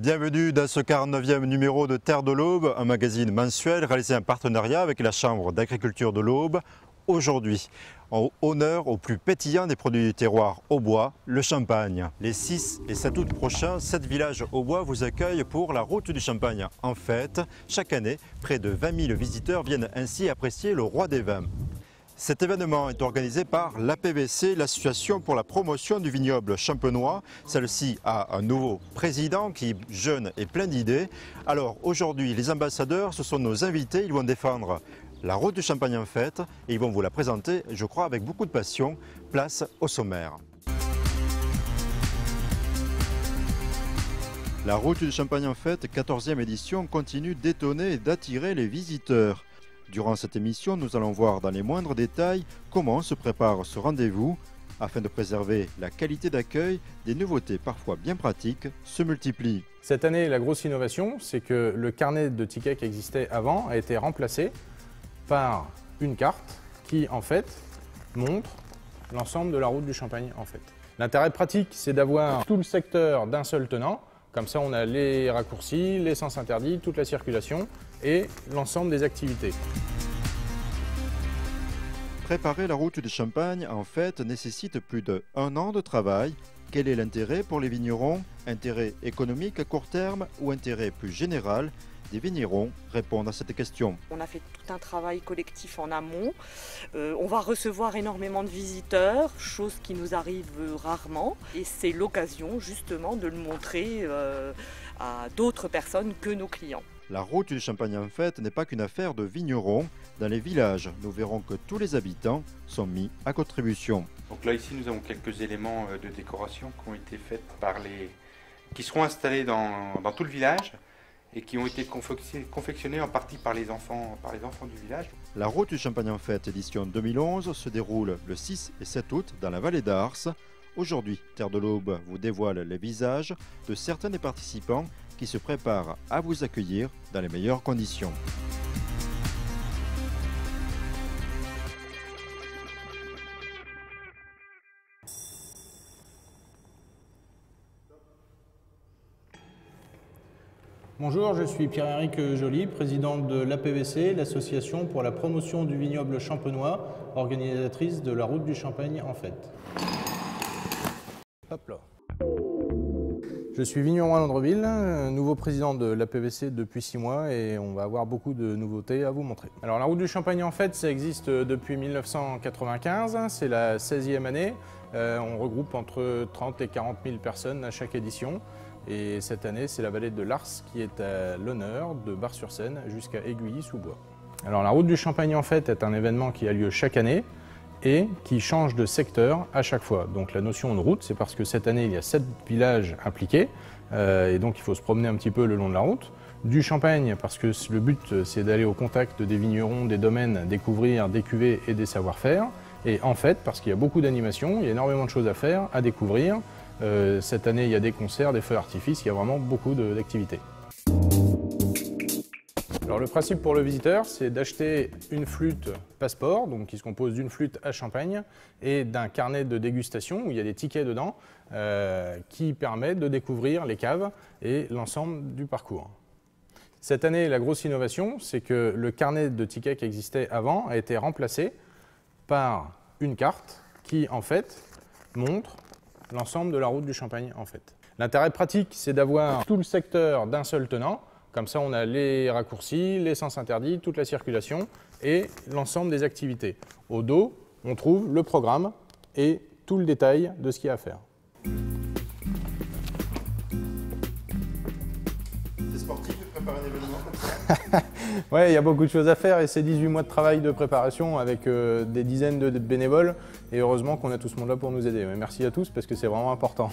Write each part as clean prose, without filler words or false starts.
Bienvenue dans ce 49e numéro de Terre de l'Aube, un magazine mensuel réalisé en partenariat avec la Chambre d'agriculture de l'Aube. Aujourd'hui, en honneur au plus pétillant des produits du terroir aubois, le champagne. Les 6 et 7 août prochains, 7 villages aubois vous accueillent pour la route du champagne en fête. Chaque année, près de 20 000 visiteurs viennent ainsi apprécier le roi des vins. Cet événement est organisé par l'APVC, l'Association pour la promotion du vignoble champenois. Celle-ci a un nouveau président qui est jeune et plein d'idées. Alors aujourd'hui, les ambassadeurs, ce sont nos invités. Ils vont défendre la route du champagne en fête et ils vont vous la présenter, je crois, avec beaucoup de passion. Place au sommaire. La route du champagne en fête, 14e édition, continue d'étonner et d'attirer les visiteurs. Durant cette émission, nous allons voir dans les moindres détails comment se prépare ce rendez-vous. Afin de préserver la qualité d'accueil, des nouveautés parfois bien pratiques se multiplient. Cette année, la grosse innovation, c'est que le carnet de tickets qui existait avant a été remplacé par une carte qui, en fait, montre l'ensemble de la route du champagne, en fait. L'intérêt pratique, c'est d'avoir tout le secteur d'un seul tenant. Comme ça, on a les raccourcis, les sens interdits, toute la circulation et l'ensemble des activités. Préparer la route du champagne, en fait, nécessite plus d'1 an de travail. Quel est l'intérêt pour les vignerons? Intérêt économique à court terme ou intérêt plus général? Des vignerons répondent à cette question. On a fait tout un travail collectif en amont. On va recevoir énormément de visiteurs, chose qui nous arrive rarement. Et c'est l'occasion justement de le montrer à d'autres personnes que nos clients. La route du champagne en fête n'est pas qu'une affaire de vignerons. Dans les villages, nous verrons que tous les habitants sont mis à contribution. Donc là, ici, nous avons quelques éléments de décoration qui ont été faits qui seront installés dans tout le village et qui ont été confectionnés en partie par les enfants du village. La route du champagne en fête édition 2011 se déroule le 6 et 7 août dans la vallée d'Ars. Aujourd'hui, Terre de l'Aube vous dévoile les visages de certains des participants qui se préparent à vous accueillir dans les meilleures conditions. Bonjour, je suis Pierre-Éric Joly, président de l'APVC, l'Association pour la promotion du vignoble champenois, organisatrice de la route du champagne en fête. Hop là. Je suis vigneron à Landreville, nouveau président de l'APVC depuis 6 mois et on va avoir beaucoup de nouveautés à vous montrer. Alors la route du champagne en fête, ça existe depuis 1995, c'est la 16e année. On regroupe entre 30 et 40 000 personnes à chaque édition. Et cette année, c'est la vallée de l'Ars qui est à l'honneur, de Bar-sur-Seine jusqu'à Aiguilly-sous-Bois. Alors la route du champagne en fête est un événement qui a lieu chaque année et qui change de secteur à chaque fois. Donc la notion de route, c'est parce que cette année, il y a 7 villages impliqués et donc il faut se promener un petit peu le long de la route. Du champagne, parce que le but, c'est d'aller au contact des vignerons, des domaines, découvrir des cuvées et des savoir-faire. Et en fait, parce qu'il y a beaucoup d'animations, il y a énormément de choses à faire, à découvrir. Cette année, il y a des concerts, des feux d'artifice, il y a vraiment beaucoup d'activités. Alors le principe pour le visiteur, c'est d'acheter une flûte passeport, donc qui se compose d'une flûte à champagne et d'un carnet de dégustation où il y a des tickets dedans qui permettent de découvrir les caves et l'ensemble du parcours. Cette année, la grosse innovation, c'est que le carnet de tickets qui existait avant a été remplacé par une carte qui, en fait, montre l'ensemble de la route du champagne, en fait. L'intérêt pratique, c'est d'avoir tout le secteur d'un seul tenant. Comme ça, on a les raccourcis, les sens interdits, toute la circulation et l'ensemble des activités. Au dos, on trouve le programme et tout le détail de ce qu'il y a à faire. C'est sportif de préparer un événement comme ça? Ouais, il y a beaucoup de choses à faire et c'est 18 mois de travail de préparation avec des dizaines de bénévoles et heureusement qu'on a tout ce monde là pour nous aider. Mais merci à tous parce que c'est vraiment important.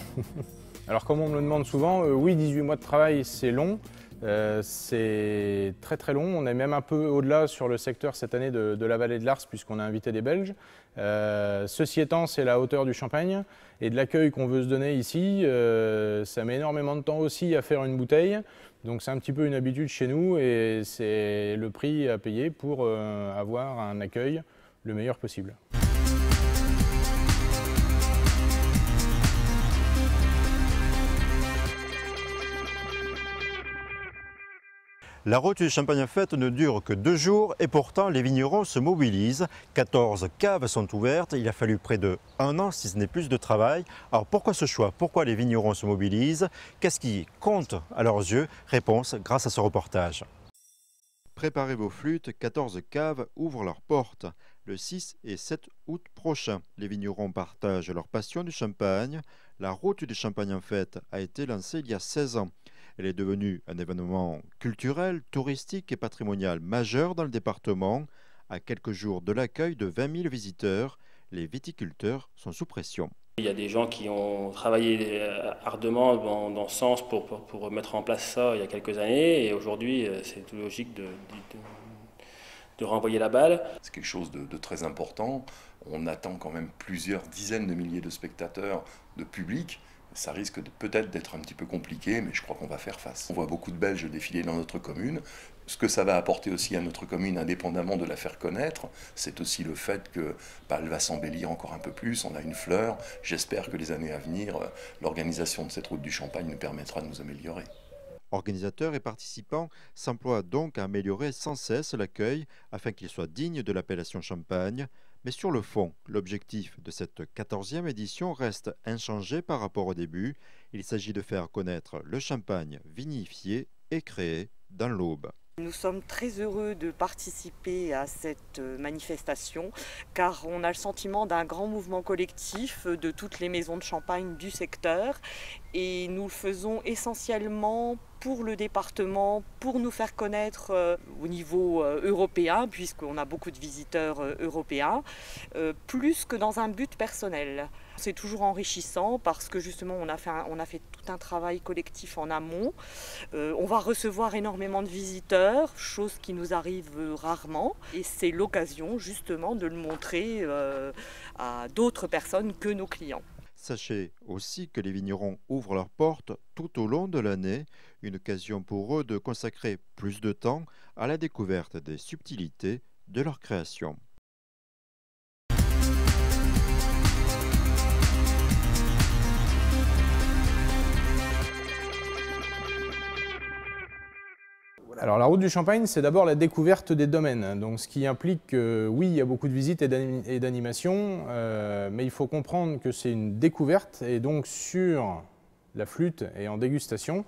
Alors comme on me le demande souvent, oui, 18 mois de travail c'est long, c'est très très long. On est même un peu au-delà sur le secteur cette année de la vallée de l'Ars puisqu'on a invité des Belges. Ceci étant, c'est la hauteur du champagne et de l'accueil qu'on veut se donner ici. Ça met énormément de temps aussi à faire une bouteille. Donc c'est un petit peu une habitude chez nous et c'est le prix à payer pour avoir un accueil le meilleur possible. La route du Champagne en fête ne dure que 2 jours et pourtant les vignerons se mobilisent. 14 caves sont ouvertes, il a fallu près de 1 an si ce n'est plus de travail. Alors pourquoi ce choix? Pourquoi les vignerons se mobilisent? Qu'est-ce qui compte à leurs yeux? Réponse grâce à ce reportage. Préparez vos flûtes, 14 caves ouvrent leurs portes. Le 6 et 7 août prochain, les vignerons partagent leur passion du champagne. La route du Champagne en fête a été lancée il y a 16 ans. Elle est devenue un événement culturel, touristique et patrimonial majeur dans le département. À quelques jours de l'accueil de 20 000 visiteurs, les viticulteurs sont sous pression. Il y a des gens qui ont travaillé ardemment dans ce sens pour mettre en place ça il y a quelques années et aujourd'hui c'est tout logique de renvoyer la balle. C'est quelque chose de très important. On attend quand même plusieurs dizaines de milliers de spectateurs, de public. Ça risque peut-être d'être un petit peu compliqué, mais je crois qu'on va faire face. On voit beaucoup de Belges défiler dans notre commune. Ce que ça va apporter aussi à notre commune, indépendamment de la faire connaître, c'est aussi le fait qu'elle va s'embellir encore un peu plus. On a une fleur. J'espère que les années à venir, l'organisation de cette route du Champagne nous permettra de nous améliorer. Organisateurs et participants s'emploient donc à améliorer sans cesse l'accueil afin qu'il soit digne de l'appellation Champagne. Mais sur le fond, l'objectif de cette 14e édition reste inchangé par rapport au début. Il s'agit de faire connaître le champagne vinifié et créé dans l'Aube. Nous sommes très heureux de participer à cette manifestation car on a le sentiment d'un grand mouvement collectif de toutes les maisons de champagne du secteur et nous le faisons essentiellement pour le département, pour nous faire connaître au niveau européen, puisqu'on a beaucoup de visiteurs européens, plus que dans un but personnel. C'est toujours enrichissant parce que justement on a fait tout un travail collectif en amont. On va recevoir énormément de visiteurs, chose qui nous arrive rarement, et c'est l'occasion justement de le montrer à d'autres personnes que nos clients. Sachez aussi que les vignerons ouvrent leurs portes tout au long de l'année, une occasion pour eux de consacrer plus de temps à la découverte des subtilités de leur création. Alors la route du Champagne, c'est d'abord la découverte des domaines, donc ce qui implique que oui, il y a beaucoup de visites et d'animations, mais il faut comprendre que c'est une découverte et donc sur la flûte et en dégustation,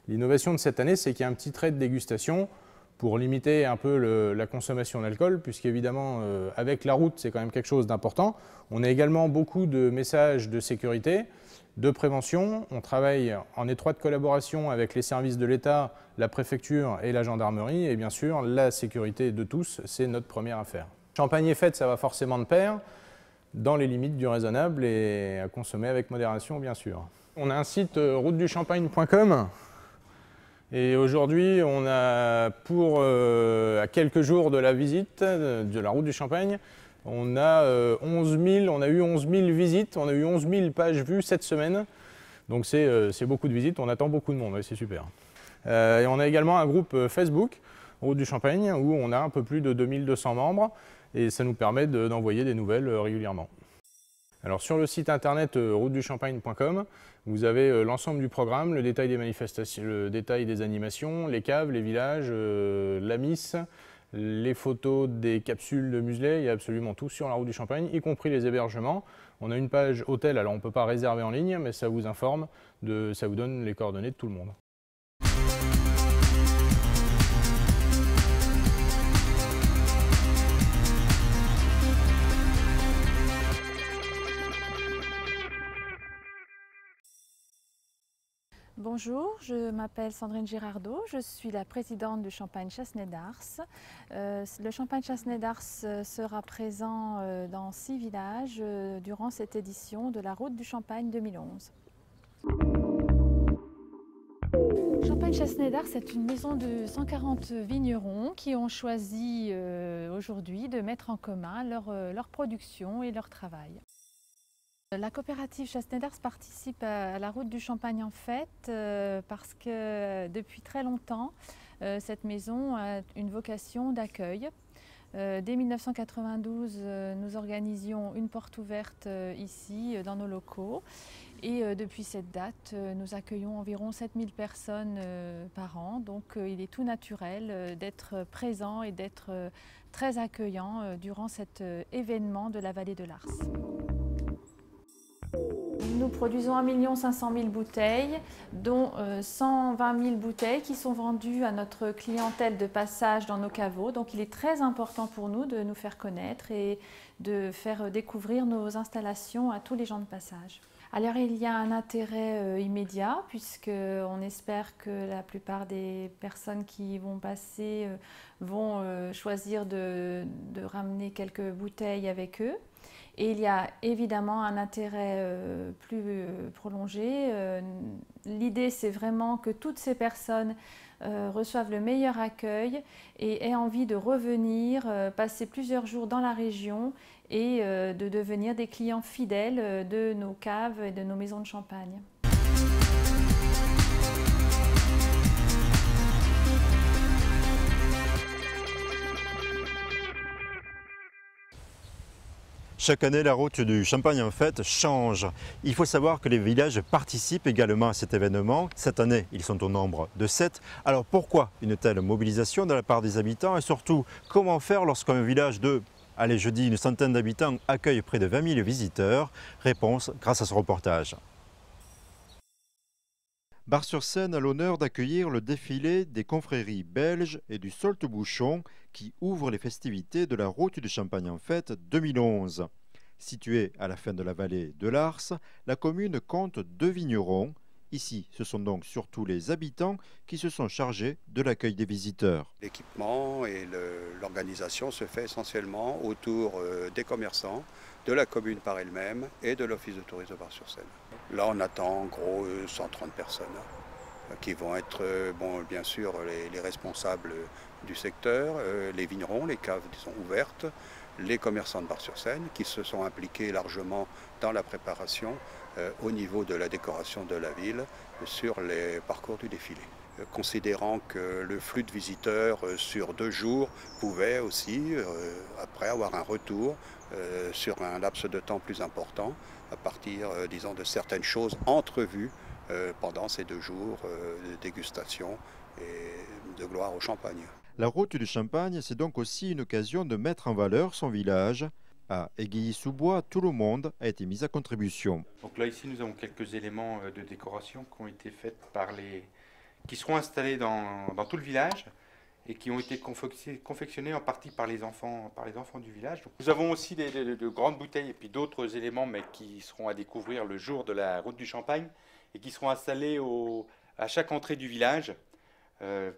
l'innovation de cette année, c'est qu'il y a un petit trait de dégustation pour limiter un peu la consommation d'alcool, puisqu'évidemment avec la route, c'est quand même quelque chose d'important. On a également beaucoup de messages de sécurité, de prévention. On travaille en étroite collaboration avec les services de l'État, la préfecture et la gendarmerie. Et bien sûr, la sécurité de tous, c'est notre première affaire. Champagne et fête, ça va forcément de pair, dans les limites du raisonnable et à consommer avec modération, bien sûr. On a un site routeduchampagne.com. Et aujourd'hui, on a à quelques jours de la visite de la route du Champagne, on a eu 11 000 visites, on a eu 11 000 pages vues cette semaine. Donc c'est beaucoup de visites, on attend beaucoup de monde, c'est super. Et on a également un groupe Facebook, Route du Champagne, où on a un peu plus de 2200 membres et ça nous permet d'envoyer des nouvelles régulièrement. Alors sur le site internet routeduchampagne.com, vous avez l'ensemble du programme, le détail des manifestations, le détail des animations, les caves, les villages, la Miss, les photos des capsules de muselet, il y a absolument tout sur la route du Champagne, y compris les hébergements. On a une page hôtel, alors on ne peut pas réserver en ligne, mais ça vous informe, ça vous donne les coordonnées de tout le monde. Bonjour, je m'appelle Sandrine Girardot, je suis la présidente du Champagne Chassenet d'Ars. Le Champagne Chassenet d'Ars sera présent dans 6 villages durant cette édition de la Route du Champagne 2011. Champagne Chassenet d'Ars est une maison de 140 vignerons qui ont choisi aujourd'hui de mettre en commun leur production et leur travail. La coopérative Chassenet d'Ars participe à la route du Champagne en fête parce que depuis très longtemps, cette maison a une vocation d'accueil. Dès 1992, nous organisions une porte ouverte ici, dans nos locaux. Et depuis cette date, nous accueillons environ 7000 personnes par an. Donc il est tout naturel d'être présent et d'être très accueillant durant cet événement de la vallée de l'Ars. Nous produisons 1 500 000 bouteilles, dont 120 000 bouteilles qui sont vendues à notre clientèle de passage dans nos caveaux. Donc il est très important pour nous de nous faire connaître et de faire découvrir nos installations à tous les gens de passage. Alors il y a un intérêt immédiat puisqu'on espère que la plupart des personnes qui vont passer vont choisir de ramener quelques bouteilles avec eux. Et il y a évidemment un intérêt plus prolongé. L'idée, c'est vraiment que toutes ces personnes reçoivent le meilleur accueil et aient envie de revenir, passer plusieurs jours dans la région et de devenir des clients fidèles de nos caves et de nos maisons de champagne. Chaque année, la route du Champagne en fait change. Il faut savoir que les villages participent également à cet événement. Cette année, ils sont au nombre de 7. Alors pourquoi une telle mobilisation de la part des habitants et surtout, comment faire lorsqu'un village de, allez, je dis une centaine d'habitants accueille près de 20 000 visiteurs? Réponse grâce à ce reportage. Bar-sur-Seine a l'honneur d'accueillir le défilé des confréries belges et du Solte-Bouchon qui ouvre les festivités de la route du Champagne en fête 2011. Située à la fin de la vallée de l'Ars, la commune compte 2 vignerons. Ici, ce sont donc surtout les habitants qui se sont chargés de l'accueil des visiteurs. L'équipement et l'organisation se fait essentiellement autour des commerçants, de la commune par elle-même et de l'office de tourisme de Bar-sur-Seine. Là, on attend en gros 130 personnes qui vont être, bien sûr, les responsables du secteur, les vignerons, les caves qui sont ouvertes, les commerçants de Bar-sur-Seine qui se sont impliqués largement dans la préparation au niveau de la décoration de la ville sur les parcours du défilé. Considérant que le flux de visiteurs sur 2 jours pouvait aussi, après avoir un retour sur un laps de temps plus important, à partir, disons, de certaines choses entrevues pendant ces 2 jours de dégustation et de gloire au champagne. La route du Champagne, c'est donc aussi une occasion de mettre en valeur son village. À Aiguilly-sous-Bois, tout le monde a été mis à contribution. Donc là, ici, nous avons quelques éléments de décoration qui ont été faits qui seront installés dans tout le village et qui ont été confectionnés en partie par les enfants du village. Donc, nous avons aussi de grandes bouteilles et puis d'autres éléments, mais qui seront à découvrir le jour de la route du Champagne et qui seront installés à chaque entrée du village.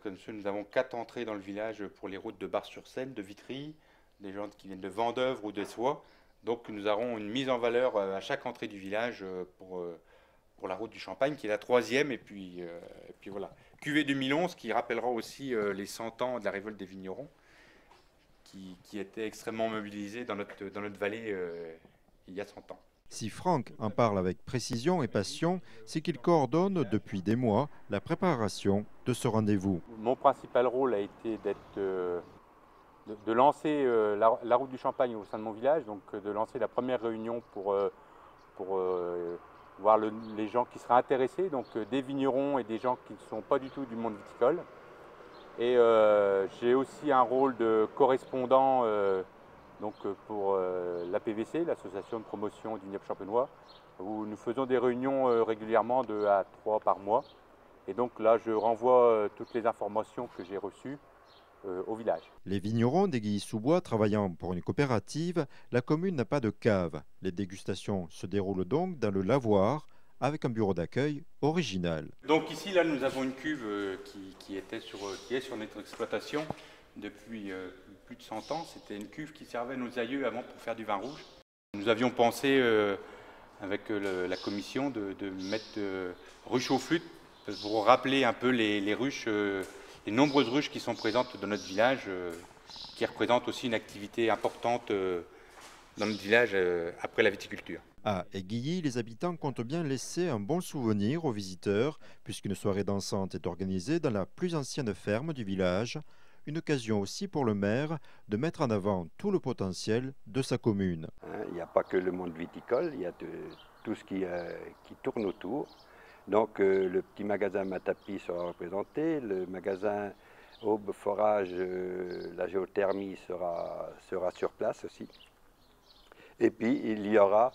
Comme ça, nous avons 4 entrées dans le village pour les routes de Bar-sur-Seine, de Vitry, des gens qui viennent de Vendeuvre ou de Soie. Donc nous aurons une mise en valeur à chaque entrée du village pour la route du Champagne, qui est la 3e. Et puis voilà. Cuvée 2011, qui rappellera aussi les 100 ans de la révolte des vignerons, qui était extrêmement mobilisée dans notre vallée il y a 100 ans. Si Franck en parle avec précision et passion, c'est qu'il coordonne depuis des mois la préparation de ce rendez-vous. Mon principal rôle a été de lancer la route du Champagne au sein de mon village, donc de lancer la première réunion pour voir les gens qui seraient intéressés, donc des vignerons et des gens qui ne sont pas du tout du monde viticole. Et j'ai aussi un rôle de correspondant pour l'APVC, l'association de promotion du vignoble champenois, où nous faisons des réunions régulièrement 2 à 3 par mois. Et donc là, je renvoie toutes les informations que j'ai reçues au village. Les vignerons d'Aiguilly-sous-Bois travaillant pour une coopérative, la commune n'a pas de cave. Les dégustations se déroulent donc dans le lavoir avec un bureau d'accueil original. Donc ici, là, nous avons une cuve qui est sur notre exploitation depuis plus de 100 ans. C'était une cuve qui servait à nos aïeux avant pour faire du vin rouge. Nous avions pensé avec la commission de mettre ruches aux flûtes pour rappeler un peu les ruches, les nombreuses ruches qui sont présentes dans notre village, qui représentent aussi une activité importante dans notre village après la viticulture. À Aiguilly, les habitants comptent bien laisser un bon souvenir aux visiteurs, puisqu'une soirée dansante est organisée dans la plus ancienne ferme du village. Une occasion aussi pour le maire de mettre en avant tout le potentiel de sa commune. Il n'y a pas que le monde viticole, il y a tout ce qui tourne autour. Donc le petit magasin Matapi sera représenté, le magasin Aube Forage, la géothermie sera sur place aussi. Et puis il y aura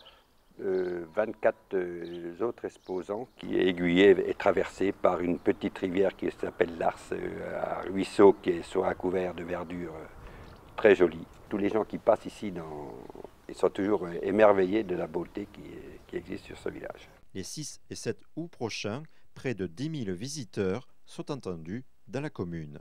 24 autres exposants qui est aiguillé et traversé par une petite rivière qui s'appelle l'Ars, un ruisseau qui soit couvert de verdure très jolie. Tous les gens qui passent ici ils sont toujours émerveillés de la beauté qui existe sur ce village. Les 6 et 7 août prochains, près de 10 000 visiteurs sont attendus dans la commune.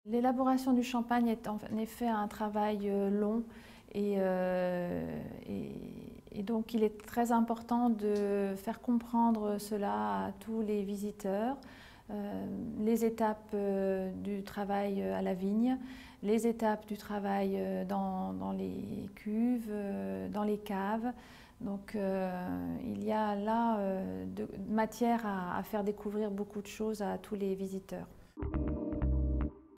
L'élaboration du champagne est en effet un travail long et donc il est très important de faire comprendre cela à tous les visiteurs. Les étapes du travail à la vigne, les étapes du travail dans les cuves, dans les caves. Donc il y a là de matière à faire découvrir beaucoup de choses à tous les visiteurs.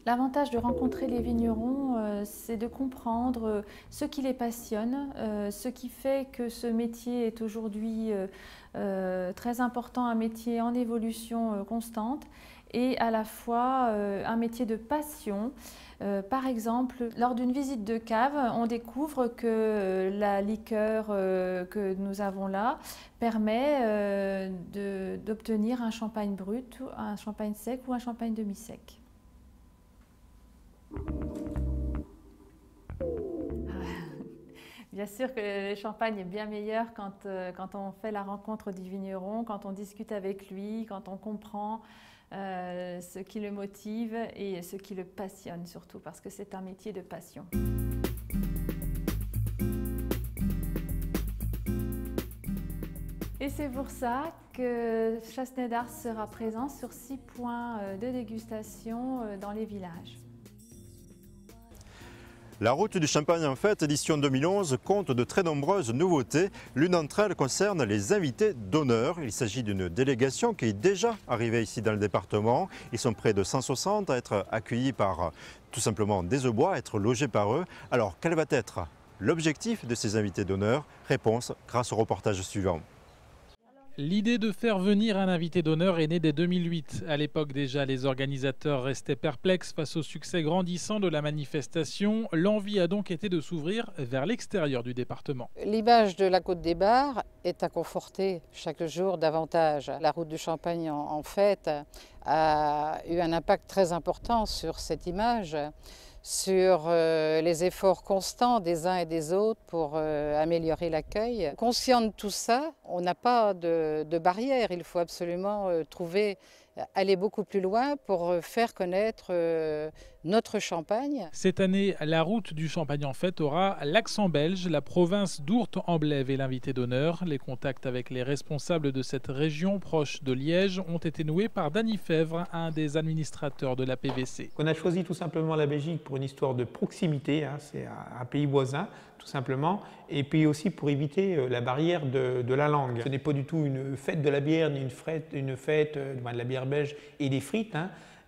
L'avantage de rencontrer les vignerons, c'est de comprendre ce qui les passionne, ce qui fait que ce métier est aujourd'hui très important, un métier en évolution constante et à la fois un métier de passion. Par exemple, lors d'une visite de cave, on découvre que la liqueur que nous avons là permet d'obtenir un champagne brut, un champagne sec ou un champagne demi-sec. Bien sûr que le champagne est bien meilleur quand on fait la rencontre du vigneron, quand on discute avec lui, quand on comprend ce qui le motive et ce qui le passionne surtout, parce que c'est un métier de passion. Et c'est pour ça que Chassenet d'Ars sera présent sur 6 points de dégustation dans les villages. La route du Champagne en fête, édition 2011, compte de très nombreuses nouveautés. L'une d'entre elles concerne les invités d'honneur. Il s'agit d'une délégation qui est déjà arrivée ici dans le département. Ils sont près de 160 à être accueillis par tout simplement des Aubois, à être logés par eux. Alors quel va être l'objectif de ces invités d'honneur? Réponse grâce au reportage suivant. L'idée de faire venir un invité d'honneur est née dès 2008. À l'époque déjà, les organisateurs restaient perplexes face au succès grandissant de la manifestation. L'envie a donc été de s'ouvrir vers l'extérieur du département. L'image de la Côte des Bars est à conforter chaque jour davantage. La route du Champagne en fête a eu un impact très important sur cette image, sur les efforts constants des uns et des autres pour améliorer l'accueil. Conscient de tout ça, on n'a pas de barrière. Il faut absolument aller beaucoup plus loin pour faire connaître notre Champagne. Cette année, la route du Champagne en fête aura l'accent belge. La province d'Ourthe-en-Blève est l'invité d'honneur. Les contacts avec les responsables de cette région proche de Liège ont été noués par Dany Fèvre, un des administrateurs de la PVC. On a choisi tout simplement la Belgique pour une histoire de proximité, c'est un pays voisin tout simplement, et puis aussi pour éviter la barrière de la langue. Ce n'est pas du tout une fête de la bière ni une fête de la bière belge et des frites,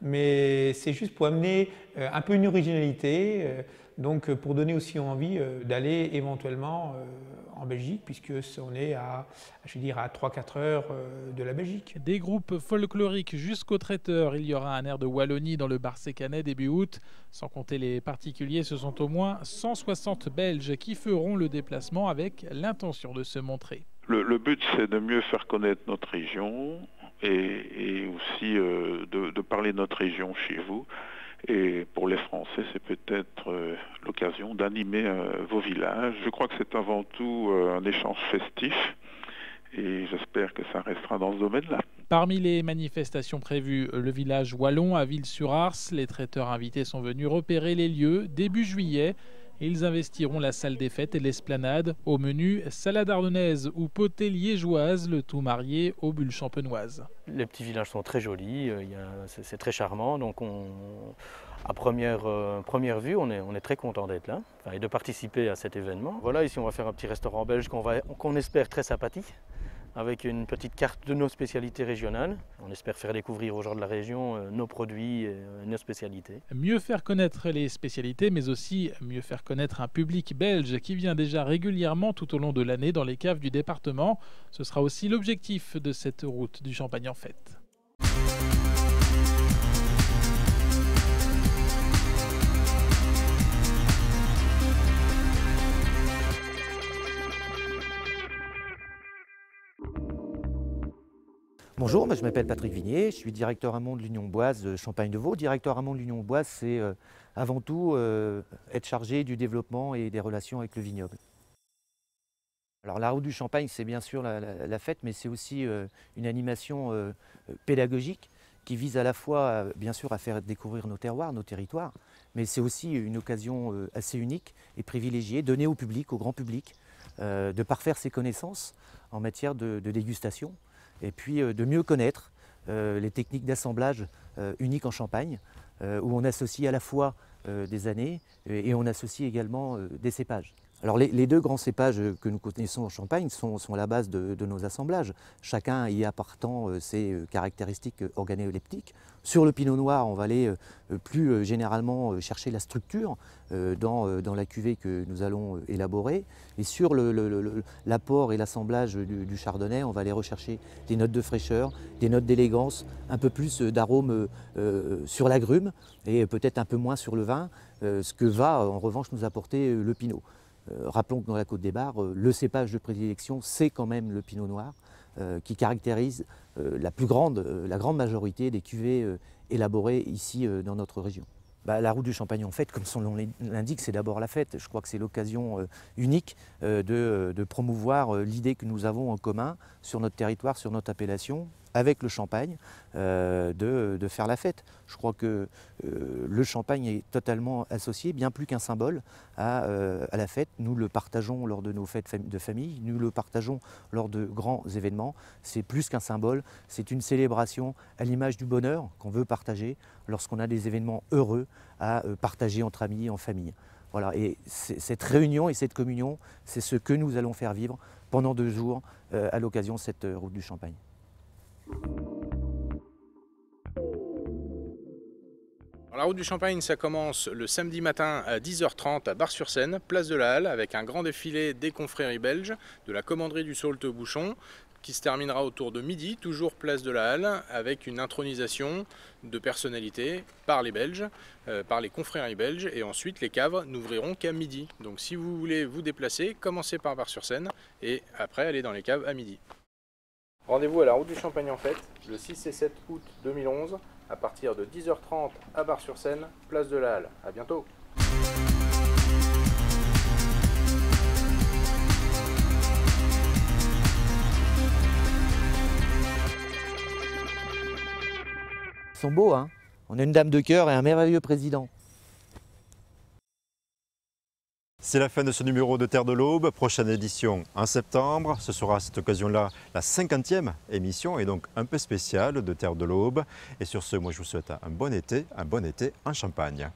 mais c'est juste pour amener un peu une originalité, donc pour donner aussi envie d'aller éventuellement en Belgique, puisque on est à 3-4 heures de la Belgique. Des groupes folkloriques jusqu'aux traiteurs. Il y aura un air de Wallonie dans le Bar-Sécanet début août. Sans compter les particuliers, ce sont au moins 160 Belges qui feront le déplacement avec l'intention de se montrer. Le but, c'est de mieux faire connaître notre région et aussi de parler de notre région chez vous. Et pour les Français, c'est peut-être l'occasion d'animer vos villages. Je crois que c'est avant tout un échange festif et j'espère que ça restera dans ce domaine-là. Parmi les manifestations prévues, le village wallon à Ville-sur-Ars. Les traiteurs invités sont venus repérer les lieux début juillet. Ils investiront la salle des fêtes et l'esplanade. Au menu, salade ardennaise ou potée liégeoise, le tout marié aux bulles champenoises. Les petits villages sont très jolis, c'est très charmant, donc à première vue, on est très content d'être là et de participer à cet événement. Voilà, ici on va faire un petit restaurant belge qu'on espère très sympathique, avec une petite carte de nos spécialités régionales. On espère faire découvrir aux gens de la région nos produits et nos spécialités. Mieux faire connaître les spécialités, mais aussi mieux faire connaître un public belge qui vient déjà régulièrement tout au long de l'année dans les caves du département. Ce sera aussi l'objectif de cette route du Champagne en fête. Bonjour, je m'appelle Patrick Vignier, je suis directeur amont de l'Union Boise de Champagne de Vaud. Directeur amont de l'Union Boise, c'est avant tout être chargé du développement et des relations avec le vignoble. Alors la route du Champagne, c'est bien sûr la fête, mais c'est aussi une animation pédagogique qui vise à la fois, bien sûr, à faire découvrir nos terroirs, nos territoires, mais c'est aussi une occasion assez unique et privilégiée, donnée au public, au grand public, de parfaire ses connaissances en matière de dégustation, et puis de mieux connaître les techniques d'assemblage uniques en Champagne, où on associe à la fois des années et on associe également des cépages. Alors les deux grands cépages que nous connaissons en Champagne sont à la base de nos assemblages, chacun y apportant ses caractéristiques organoleptiques. Sur le pinot noir, on va aller plus généralement chercher la structure dans la cuvée que nous allons élaborer. Et sur l'apport et l'assemblage du chardonnay, on va aller rechercher des notes de fraîcheur, des notes d'élégance, un peu plus d'arôme sur l'agrume et peut-être un peu moins sur le vin, ce que va en revanche nous apporter le pinot. Rappelons que dans la Côte des Bars, le cépage de prédilection, c'est quand même le pinot noir, qui caractérise la grande majorité des cuvées élaborées ici dans notre région. La route du Champagne en fête, comme son nom l'indique, c'est d'abord la fête. Je crois que c'est l'occasion unique de promouvoir l'idée que nous avons en commun sur notre territoire, sur notre appellation, avec le Champagne, de faire la fête. Je crois que le Champagne est totalement associé, bien plus qu'un symbole, à la fête. Nous le partageons lors de nos fêtes de famille, nous le partageons lors de grands événements. C'est plus qu'un symbole, c'est une célébration à l'image du bonheur qu'on veut partager lorsqu'on a des événements heureux à partager entre amis, en famille. Voilà, et cette réunion et cette communion, c'est ce que nous allons faire vivre pendant 2 jours à l'occasion de cette route du Champagne. La route du Champagne, ça commence le samedi matin à 10h30 à Bar-sur-Seine, place de la Halle, avec un grand défilé des confréries belges, de la commanderie du Saulteux-Bouchon, qui se terminera autour de midi, toujours place de la Halle, avec une intronisation de personnalités par les Belges, par les confréries belges, et ensuite les caves n'ouvriront qu'à midi. Donc si vous voulez vous déplacer, commencez par Bar-sur-Seine, et après allez dans les caves à midi. Rendez-vous à la route du Champagne en fête, le 6 et 7 août 2011, à partir de 10h30 à Bar-sur-Seine, place de la Halle. À bientôt. Ils sont beaux, hein? On a une dame de cœur et un merveilleux président. C'est la fin de ce numéro de Terre de l'Aube. Prochaine édition en septembre. Ce sera à cette occasion-là la 50e émission et donc un peu spéciale de Terre de l'Aube. Et sur ce, moi je vous souhaite un bon été en Champagne.